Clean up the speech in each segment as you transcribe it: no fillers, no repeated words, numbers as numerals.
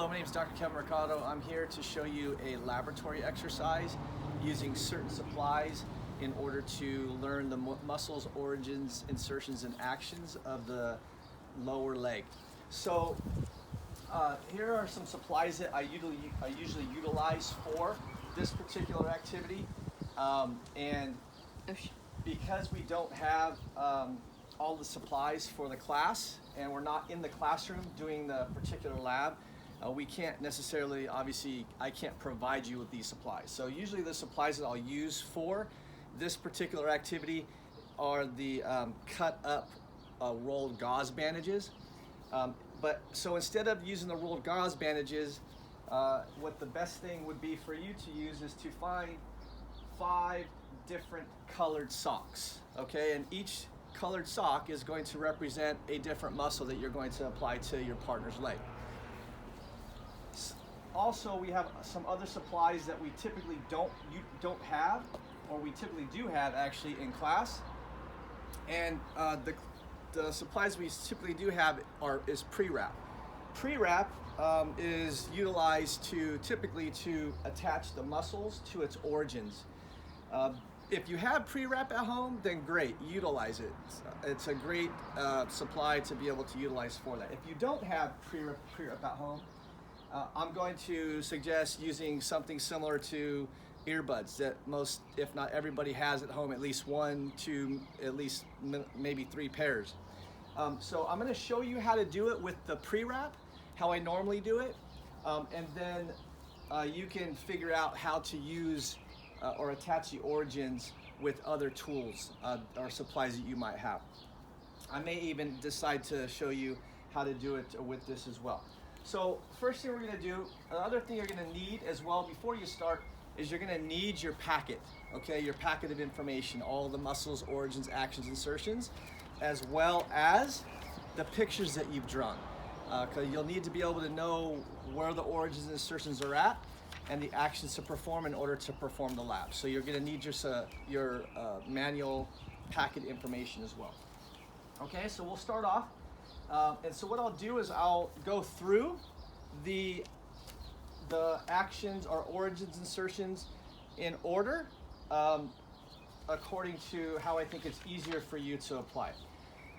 Hello, my name is Dr. Kevin Mercado. I'm here to show you a laboratory exercise using certain supplies in order to learn the muscles, origins, insertions, and actions of the lower leg. So here are some supplies that I usually utilize for this particular activity. And because we don't have all the supplies for the class and we're not in the classroom doing the particular lab, we can't necessarily, obviously, I can't provide you with these supplies. So usually the supplies that I'll use for this particular activity are the cut up rolled gauze bandages. So instead of using the rolled gauze bandages, what the best thing would be for you to use is to find 5 different colored socks, okay? And each colored sock is going to represent a different muscle that you're going to apply to your partner's leg. Also, we have some other supplies that we typically don't have, or we typically do have actually in class. And the supplies we typically do have is pre-wrap. Pre-wrap is utilized typically to attach the muscles to its origins. If you have pre-wrap at home, then great, utilize it. It's a great supply to be able to utilize for that. If you don't have pre-wrap at home, I'm going to suggest using something similar to earbuds that most, if not everybody, has at home, at least 1, 2, at least maybe 3 pairs. So I'm going to show you how to do it with the pre-wrap, how I normally do it, and then you can figure out how to use or attach the origins with other tools or supplies that you might have. I may even decide to show you how to do it with this as well. So first thing we're going to do, another thing you're going to need as well before you start is you're going to need your packet, okay, your packet of information, all the muscles, origins, actions, insertions, as well as the pictures that you've drawn, because you'll need to be able to know where the origins and insertions are at and the actions to perform in order to perform the lab. So you're going to need your manual packet information as well. Okay, so we'll start off. And so what I'll do is I'll go through the actions or origins insertions in order according to how I think it's easier for you to apply it.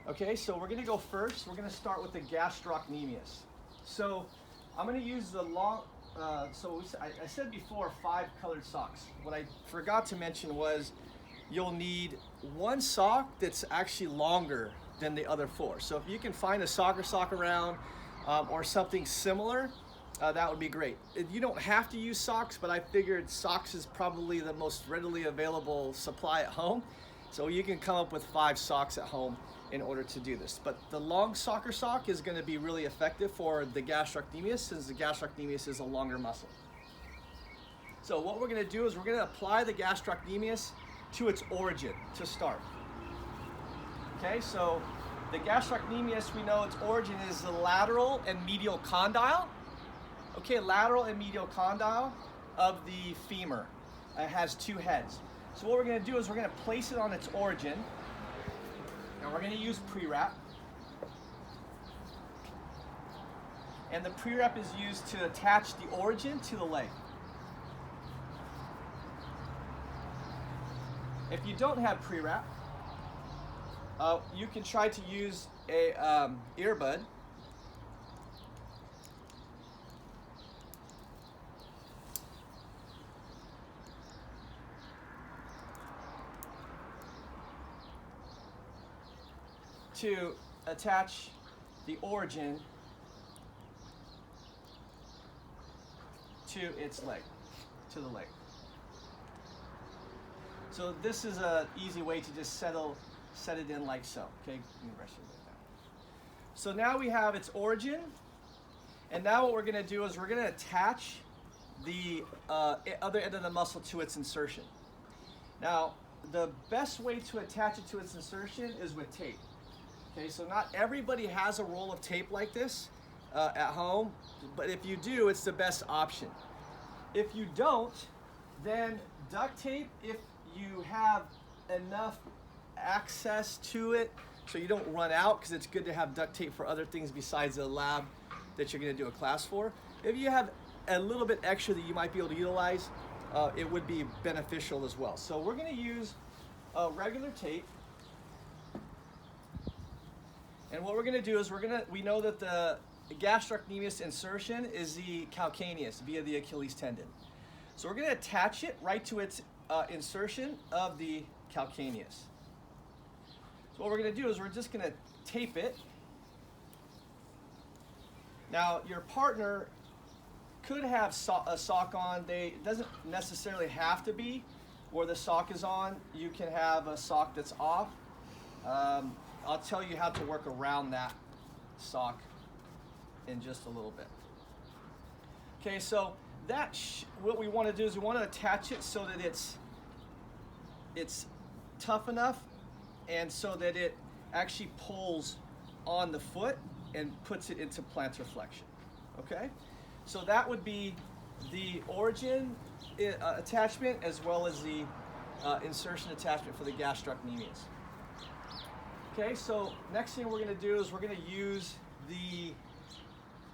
Okay, so we're going to go first. We're going to start with the Gastrocnemius. So I'm going to use the long, I said before 5 colored socks. What I forgot to mention was you'll need 1 sock that's actually longer than the other 4. So if you can find a soccer sock around or something similar, that would be great. You don't have to use socks, but I figured socks is probably the most readily available supply at home. So you can come up with 5 socks at home in order to do this. But the long soccer sock is going to be really effective for the gastrocnemius, since the gastrocnemius is a longer muscle. So what we're going to do is we're going to apply the gastrocnemius to its origin to start. Okay, so the gastrocnemius, we know its origin is the lateral and medial condyle. Okay, lateral and medial condyle of the femur. It has 2 heads. So what we're going to do is we're going to place it on its origin, and we're going to use pre-wrap. And the pre-wrap is used to attach the origin to the leg. If you don't have pre-wrap, you can try to use a earbud. To attach the origin to its leg, to the leg. So this is an easy way to just set it in like so. Okay, so now we have its origin, and now what we're going to do is we're going to attach the other end of the muscle to its insertion. Now, the best way to attach it to its insertion is with tape. Okay, so not everybody has a roll of tape like this at home, but if you do, it's the best option. If you don't, then duct tape, if you have enough access to it so you don't run out, because it's good to have duct tape for other things besides the lab that you're going to do a class for. If you have a little bit extra that you might be able to utilize, it would be beneficial as well. So we're going to use regular tape. And what we're going to do is we know that the gastrocnemius insertion is the calcaneus via the Achilles tendon. So we're going to attach it right to its insertion of the calcaneus. So what we're going to do is we're just going to tape it. Now your partner could have a sock on. It doesn't necessarily have to be where the sock is on. You can have a sock that's off. I'll tell you how to work around that sock in just a little bit. Okay, so what we want to do is we want to attach it so that it's tough enough and so that it actually pulls on the foot and puts it into plantar flexion. Okay, so that would be the origin attachment as well as the insertion attachment for the gastrocnemius. Okay, so next thing we're going to do is we're going to use the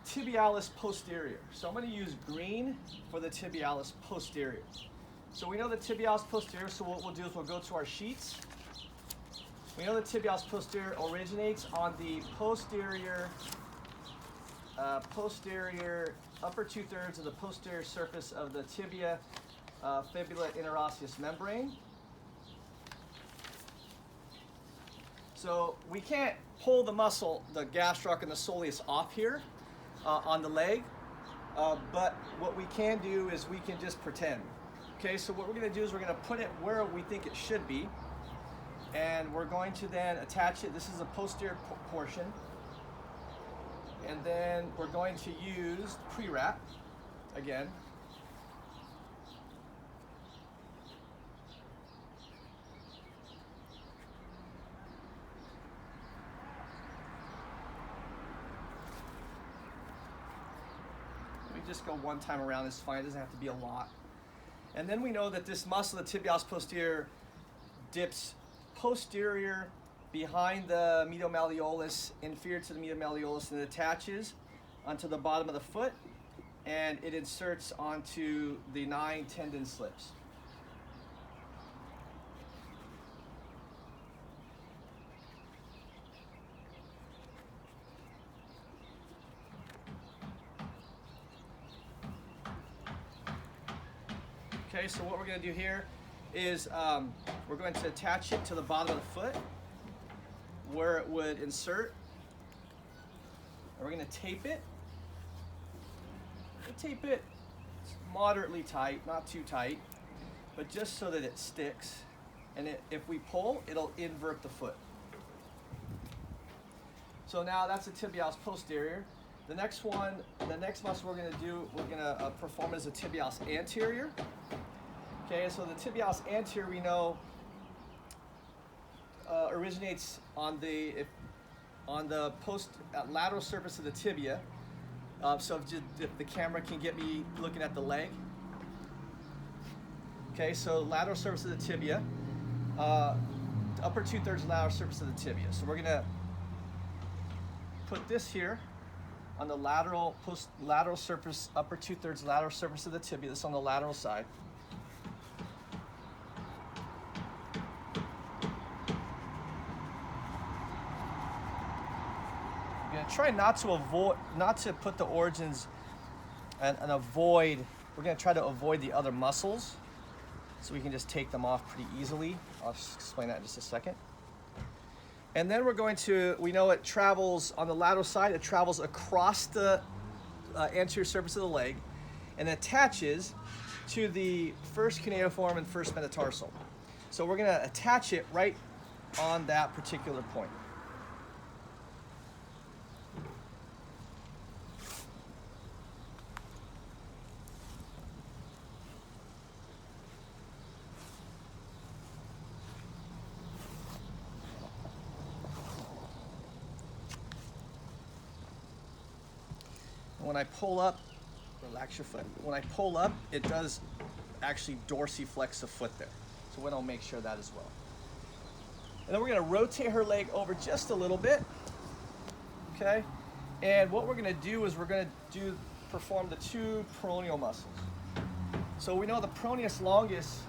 Tibialis posterior. So I'm going to use green for the Tibialis posterior. So we know the Tibialis posterior, so what we'll do is we'll go to our sheets. We know the Tibialis posterior originates on the posterior upper 2/3 of the posterior surface of the tibia fibula interosseous membrane. So we can't pull the muscle, the gastroc and the soleus off here on the leg, but what we can do is we can just pretend. Okay, so what we're going to do is we're going to put it where we think it should be, and we're going to then attach it. This is the posterior portion, and then we're going to use pre-wrap again. Just go one time around is fine. It doesn't have to be a lot. And then we know that this muscle, the tibialis posterior, dips posterior behind the medial malleolus, inferior to the medial malleolus, and it attaches onto the bottom of the foot, and it inserts onto the 9 tendon slips. Okay, so what we're going to do here is we're going to attach it to the bottom of the foot where it would insert. And we're going to tape it. We'll tape it moderately tight, not too tight, but just so that it sticks. And if we pull, it'll invert the foot. So now that's the tibialis posterior. The next muscle we're going to do, we're going to perform as a tibialis anterior. Okay, so the tibialis anterior we know originates on the lateral surface of the tibia. So if the camera can get me looking at the leg. Okay, so lateral surface of the tibia, upper 2/3 lateral surface of the tibia. So we're gonna put this here on the lateral surface, upper 2/3 lateral surface of the tibia. This on the lateral side. Try not to put the origins and avoid. We're going to try to avoid the other muscles, so we can just take them off pretty easily. I'll just explain that in just a second. And then we know it travels on the lateral side. It travels across the anterior surface of the leg, and attaches to the first cuneiform and first metatarsal. So we're going to attach it right on that particular point. When I pull up, relax your foot. When I pull up, it does actually dorsiflex the foot there. So we're going to make sure that as well. And then we're going to rotate her leg over just a little bit. Okay? And what we're going to do is we're going to perform the two peroneal muscles. So we know the peroneus longus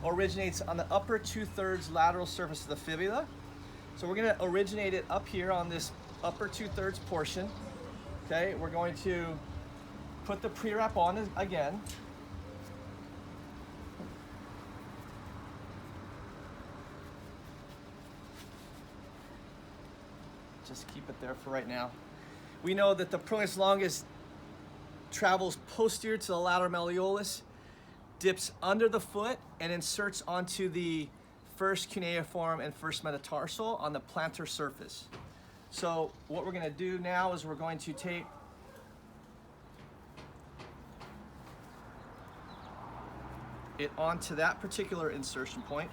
originates on the upper 2/3 lateral surface of the fibula. So we're going to originate it up here on this upper 2/3 portion. Okay, we're going to put the pre-wrap on again. Just keep it there for right now. We know that the peroneus longus travels posterior to the lateral malleolus, dips under the foot, and inserts onto the first cuneiform and first metatarsal on the plantar surface. So what we're going to do now is we're going to tape it onto that particular insertion point.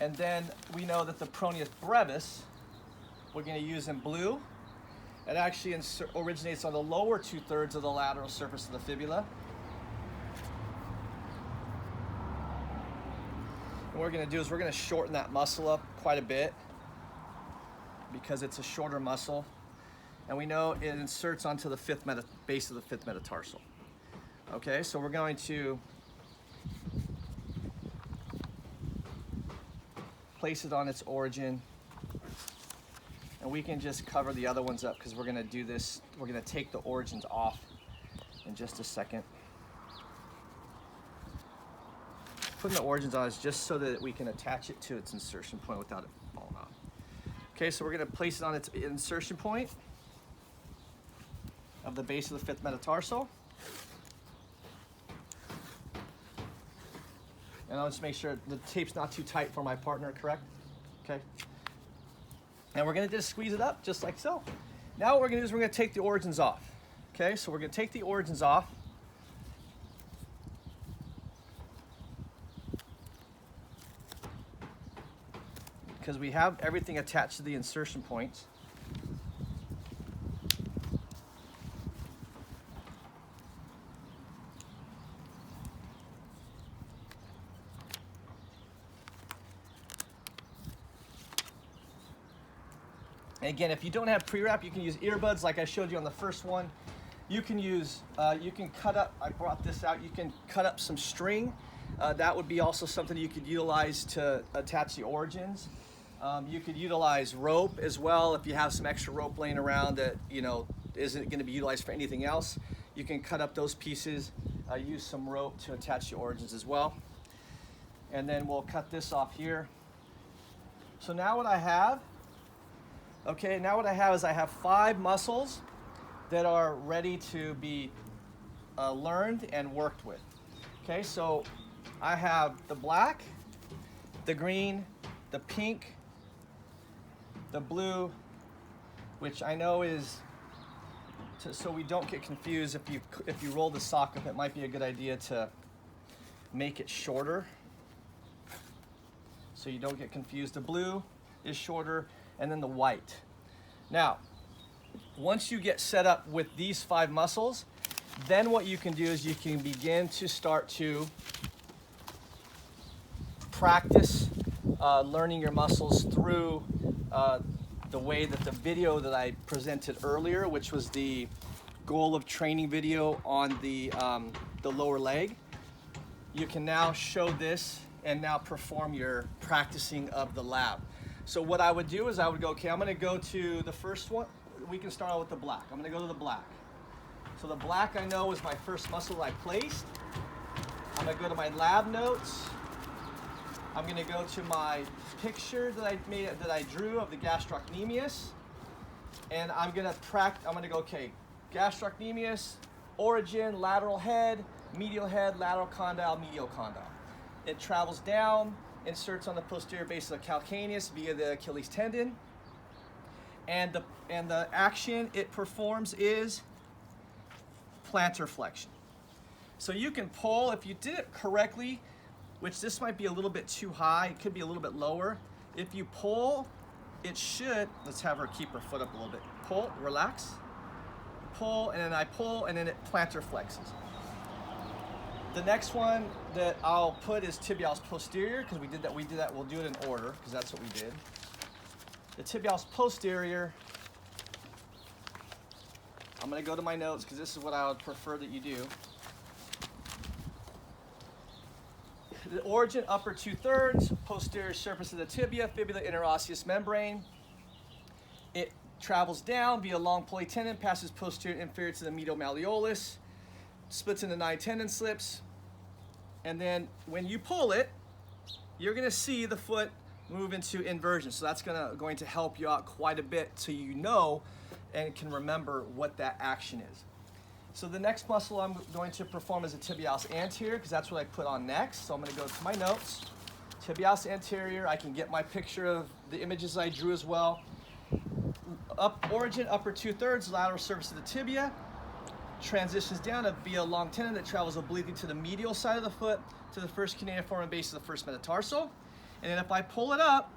And then we know that the peroneus brevis, we're going to use in blue. It actually originates on the lower 2/3 of the lateral surface of the fibula. And what we're going to do is we're going to shorten that muscle up quite a bit because it's a shorter muscle. And we know it inserts onto the base of the fifth metatarsal. Okay, so we're going to place it on its origin, and we can just cover the other ones up because we're going to do this. We're going to take the origins off in just a second. Putting the origins on is just so that we can attach it to its insertion point without it falling off. Okay, so we're going to place it on its insertion point of the base of the fifth metatarsal. And I'll just make sure the tape's not too tight for my partner, correct? Okay. And we're going to just squeeze it up just like so. Now what we're going to do is we're going to take the origins off. Okay, so we're going to take the origins off. Because we have everything attached to the insertion points. And again, if you don't have pre-wrap, you can use earbuds like I showed you on the first one. You can use, you can cut up, I brought this out, you can cut up some string. That would be also something you could utilize to attach the origins. You could utilize rope as well if you have some extra rope laying around that, you know, isn't going to be utilized for anything else. You can cut up those pieces, use some rope to attach the origins as well. And then we'll cut this off here. So now what I have, okay, now what I have is I have 5 muscles that are ready to be learned and worked with. Okay, so I have the black, the green, the pink, the blue, which I know is, so we don't get confused, if you roll the sock up, it might be a good idea to make it shorter so you don't get confused. The blue is shorter, and then the white. Now, once you get set up with these 5 muscles, then what you can do is you can begin to start to practice learning your muscles through the way that the video that I presented earlier, which was the goal of training video on the lower leg. You can now show this and now perform your practicing of the lab. So what I would do is I would go, okay, I'm going to go to the first one. We can start out with the black. I'm going to go to the black. So the black I know is my first muscle I placed. I'm going to go to my lab notes. I'm going to go to my picture that I drew of the gastrocnemius, and I'm going to go, okay, gastrocnemius, origin, lateral head, lateral condyle, medial condyle. It travels down, inserts on the posterior base of the calcaneus via the Achilles tendon, and the action it performs is plantar flexion. So you can pull, if you did it correctly, which this might be a little bit too high. It could be a little bit lower. If you pull, it should, let's have her keep her foot up a little bit. Pull, relax, pull, and then I pull, and then it plantar flexes. The next one that I'll put is tibialis posterior, because we did that, we'll do it in order, because that's what we did. The tibialis posterior, I'm gonna go to my notes, because this is what I would prefer that you do. The origin, upper 2/3, posterior surface of the tibia, fibula, interosseous membrane. It travels down via long pulley tendon, passes posterior inferior to the medial malleolus, splits into 9 tendon slips, and then when you pull it, you're gonna see the foot move into inversion. So that's going to help you out quite a bit so you know and can remember what that action is. So the next muscle I'm going to perform is the tibialis anterior, because that's what I put on next. So I'm going to go to my notes. Tibialis anterior, I can get my picture of the images I drew as well. Origin, upper 2/3, lateral surface of the tibia. Transitions down via a long tendon that travels obliquely to the medial side of the foot, to the first cuneiform and base of the first metatarsal. And then if I pull it up,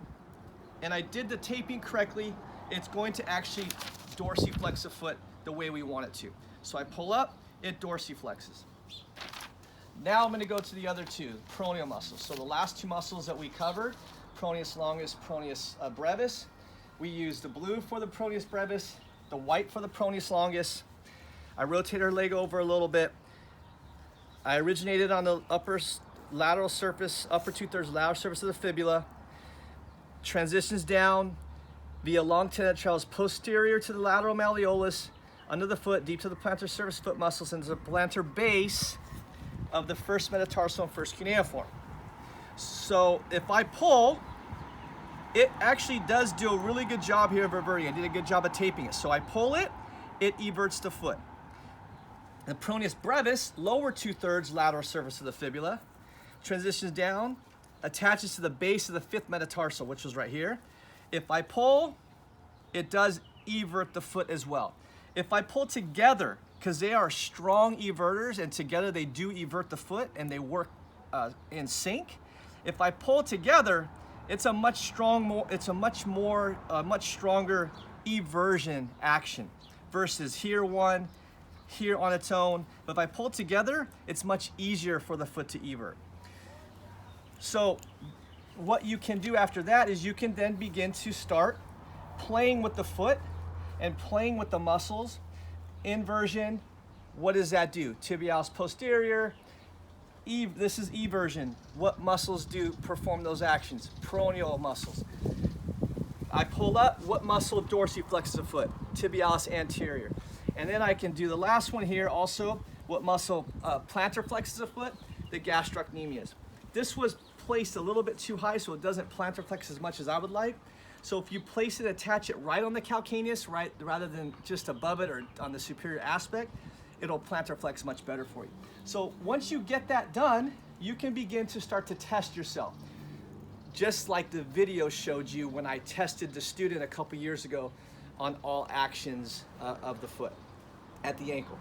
and I did the taping correctly, it's going to actually dorsiflex the foot the way we want it to. So I pull up, it dorsiflexes. Now I'm going to go to the other two, peroneal muscles. So the last two muscles that we covered, peroneus longus, peroneus brevis. We use the blue for the peroneus brevis, the white for the peroneus longus. I rotate our leg over a little bit. I originated on the upper lateral surface, upper 2/3 lateral surface of the fibula. Transitions down via long tendon that travels posterior to the lateral malleolus, under the foot, deep to the plantar surface foot muscles, and the plantar base of the first metatarsal and first cuneiform. So if I pull, it actually does do a really good job here of reverting. I did a good job of taping it. So I pull it, it everts the foot. The peroneus brevis, lower 2/3 lateral surface of the fibula, transitions down, attaches to the base of the fifth metatarsal, which was right here. If I pull, it does evert the foot as well. If I pull together, because they are strong everters and together they do evert the foot and they work in sync. If I pull together, it's a much stronger eversion action versus here one, here on its own. But if I pull together, it's much easier for the foot to evert. So what you can do after that is you can then begin to start playing with the foot and playing with the muscles. Inversion, what does that do? Tibialis posterior, this is eversion. What muscles do perform those actions? Peroneal muscles. I pull up, what muscle dorsiflexes the foot? Tibialis anterior. And then I can do the last one here also. What muscle plantar flexes the foot? The gastrocnemius. This was placed a little bit too high, so it doesn't plantar flex as much as I would like. So if you place it, attach it right on the calcaneus, right, rather than just above it or on the superior aspect, it'll plantar flex much better for you. So once you get that done, you can begin to start to test yourself. Just like the video showed you when I tested the student a couple years ago on all actions of the foot at the ankle.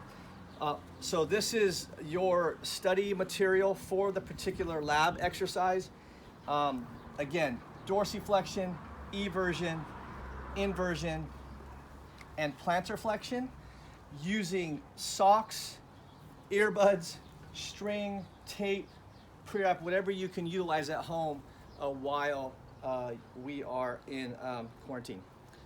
So this is your study material for the particular lab exercise. Again, dorsiflexion, eversion, inversion, and plantar flexion using socks, earbuds, string, tape, pre-op, whatever you can utilize at home while we are in quarantine.